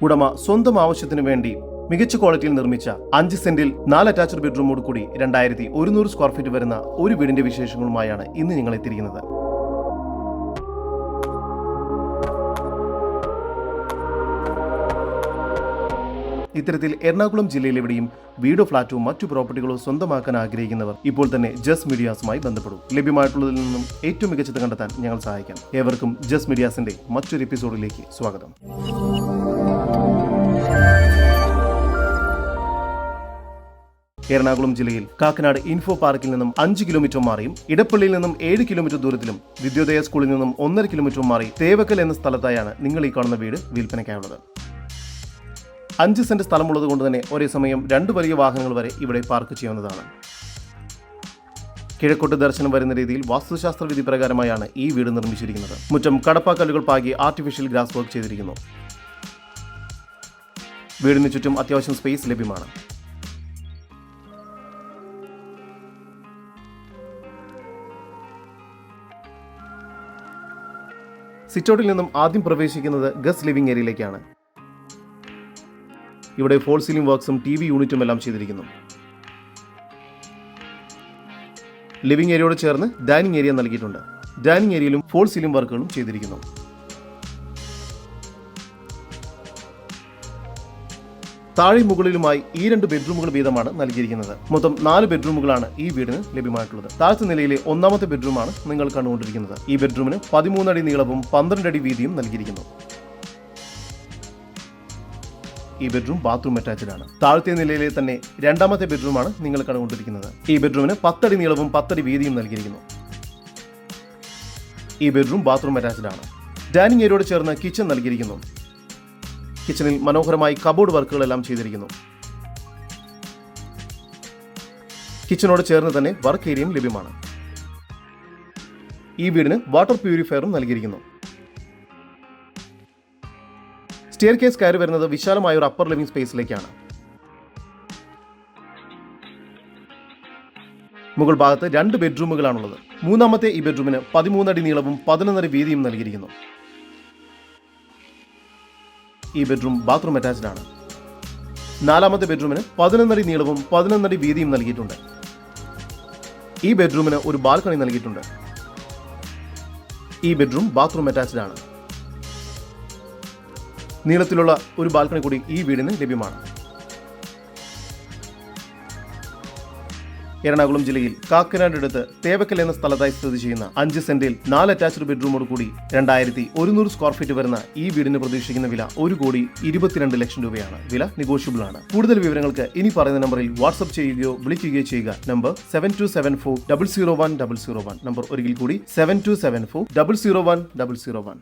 ഉടമ സ്വന്തം ആവശ്യത്തിനു വേണ്ടി മികച്ച ക്വാളിറ്റിയിൽ നിർമ്മിച്ച 5 സെന്റിൽ 4 അറ്റാച്ച്ഡ് ബെഡ്റൂമോട് കൂടി 2100 സ്ക്വയർ ഫീറ്റ് വരുന്ന ഒരു വീടിന്റെ വിശേഷങ്ങളുമായാണ് ഇന്ന് ഞങ്ങൾ എത്തിയിരിക്കുന്നത്. ഇത്തരത്തിൽ എറണാകുളം ജില്ലയിലെവിടെയും വീടോ ഫ്ളാറ്റോ മറ്റു പ്രോപ്പർട്ടികളോ സ്വന്തമാക്കാൻ ആഗ്രഹിക്കുന്നവർ ഇപ്പോൾ തന്നെ ജസ് മീഡിയാസുമായി ബന്ധപ്പെടും. ലഭ്യമായിട്ടുള്ളതിൽ നിന്നും ഏറ്റവും മികച്ചത് കണ്ടെത്താൻ ഞങ്ങൾ സഹായിക്കാം. ഏവർക്കും ജസ് മീഡിയാസിന്റെ മറ്റൊരു എപ്പിസോഡിലേക്ക് സ്വാഗതം. എറണാകുളം ജില്ലയിൽ കാക്കനാട് ഇൻഫോ പാർക്കിൽ നിന്നും 5 കിലോമീറ്റർ മാറിയും ഇടപ്പള്ളിയിൽ നിന്നും 7 കിലോമീറ്റർ ദൂരത്തിലും വിദ്യോദയ സ്കൂളിൽ നിന്നും 1.5 കിലോമീറ്റർ മാറി തേവക്കൽ എന്ന സ്ഥലത്തായാണ് നിങ്ങൾ ഈ കാണുന്ന വീട് വിൽപ്പനയ്ക്കായുള്ളത്. 5 സെന്റ് സ്ഥലമുള്ളത് കൊണ്ട് തന്നെ ഒരേ സമയം 2 വലിയ വാഹനങ്ങൾ വരെ ഇവിടെ പാർക്ക് ചെയ്യാവുന്നതാണ്. കിഴക്കോട്ട് ദർശനം വരുന്ന രീതിയിൽ വാസ്തുശാസ്ത്ര വിധി പ്രകാരമായാണ് ഈ വീട് നിർമ്മിച്ചിരിക്കുന്നത്. മുറ്റം കടപ്പാക്കല്ലുകൾ പാകി ആർട്ടിഫിഷ്യൽ ഗ്രാസ് വർക്ക് ചെയ്തിരിക്കുന്നു. വീടിന് ചുറ്റും അത്യാവശ്യം സ്പേസ് ലഭ്യമാണ്. സിറ്റൗട്ടിൽ നിന്നും ആദ്യം പ്രവേശിക്കുന്നത് ഗസ്റ്റ് ലിവിംഗ് ഏരിയയിലേക്കാണ്. ഇവിടെ ഫോൾ സീലിംഗ് വർക്ക്സും TV യൂണിറ്റും എല്ലാം ചെയ്തിരിക്കുന്നു. ലിവിംഗ് ഏരിയയോട് ചേർന്ന് ഡൈനിങ് ഏരിയ നൽകിയിട്ടുണ്ട്. ഡൈനിങ് ഏരിയയിലും ഫോൾ സീലിംഗ് വർക്കുകളും ചെയ്തിരിക്കുന്നു. താഴെ മുകളിലുമായി ഈ 2 ബെഡ്റൂമുകൾ വീതമാണ് നൽകിയിരിക്കുന്നത്. മൊത്തം 4 ബെഡ്റൂമുകളാണ് ഈ വീടിന് ലഭ്യമായിട്ടുള്ളത്. താഴത്തെ നിലയിലെ 1ാമത്തെ ബെഡ്റൂമാണ് നിങ്ങൾ കണ്ടുകൊണ്ടിരിക്കുന്നത്. ഈ ബെഡ്റൂമിന് 13 അടി നീളവും 12 അടി വീതിയും നൽകിയിരിക്കുന്നു. ഈ ബെഡ്റൂം ബാത്റൂം അറ്റാച്ച്ഡ് ആണ്. താഴത്തെ നിലയിലെ തന്നെ 2ാമത്തെ ബെഡ്റൂമാണ് നിങ്ങൾ കണ്ടുകൊണ്ടിരിക്കുന്നത്. ഈ ബെഡ്റൂമിന് 10 അടി നീളവും 10 അടി വീതിയും നൽകിയിരിക്കുന്നു. ഈ ബെഡ്റൂം ബാത്റൂം അറ്റാച്ച്ഡ് ആണ്. ഡൈനിങ് ഏരിയയോട് ചേർന്ന് കിച്ചൺ നൽകിയിരിക്കുന്നു. കിച്ചണിൽ മനോഹരമായി കബോർഡ് വർക്കുകളെല്ലാം ചെയ്തിരിക്കുന്നു. കിച്ചണോട് ചേർന്ന് തന്നെ വർക്ക് ഏരിയയും ലഭ്യമാണ്. ഈ വീടിന് വാട്ടർ പ്യൂരിഫയറും നൽകിയിരിക്കുന്നു. സ്റ്റെയർ കേസ് കയറി വരുന്നത് വിശാലമായ ഒരു അപ്പർ ലിവിംഗ് സ്പേസിലേക്കാണ്. മുകൾ ഭാഗത്ത് 2 ബെഡ്റൂമുകളാണുള്ളത്. 3ാമത്തെ ഈ ബെഡ്റൂമിന് 13 അടി നീളവും 11 അടി വീതിയും നൽകിയിരിക്കുന്നു. ഈ ബെഡ്റൂം ബാത്റൂം അറ്റാച്ച്ഡ് ആണ്. 4ാമത്തെ ബെഡ്റൂമിന് 11 അടി നീളവും 11 അടി വീതിയും നൽകിയിട്ടുണ്ട്. ഈ ബെഡ്റൂമിന് ഒരു ബാൽക്കണി നൽകിയിട്ടുണ്ട്. ഈ ബെഡ്റൂം ബാത്റൂം അറ്റാച്ച്ഡ് ആണ്. നീളത്തിലുള്ള ഒരു ബാൽക്കണി കൂടി ഈ വീടിന് ലഭ്യമാണ്. എറണാകുളം ജില്ലയിൽ കാക്കനാട് അടുത്ത് തേവക്കൽ എന്ന സ്ഥലത്തായി സ്ഥിതി ചെയ്യുന്ന 5 സെന്റിൽ 4 അറ്റാച്ച്ഡ് ബെഡ്റൂമോട് കൂടി 2100 സ്ക്വയർ ഫീറ്റ് വരുന്ന ഈ വീടിന് പ്രതീക്ഷിക്കുന്ന വില 1,22 ലക്ഷം രൂപയാണ്. വില നെഗോഷ്യബിൾ ആണ്. കൂടുതൽ വിവരങ്ങൾക്ക് ഇനി പറയുന്ന നമ്പറിൽ വാട്സ്ആപ്പ് ചെയ്യുകയോ വിളിക്കുകയോ ചെയ്യുക. നമ്പർ 7274 001 001. നമ്പർ ഒരിക്കൽ കൂടി 7274 001 001.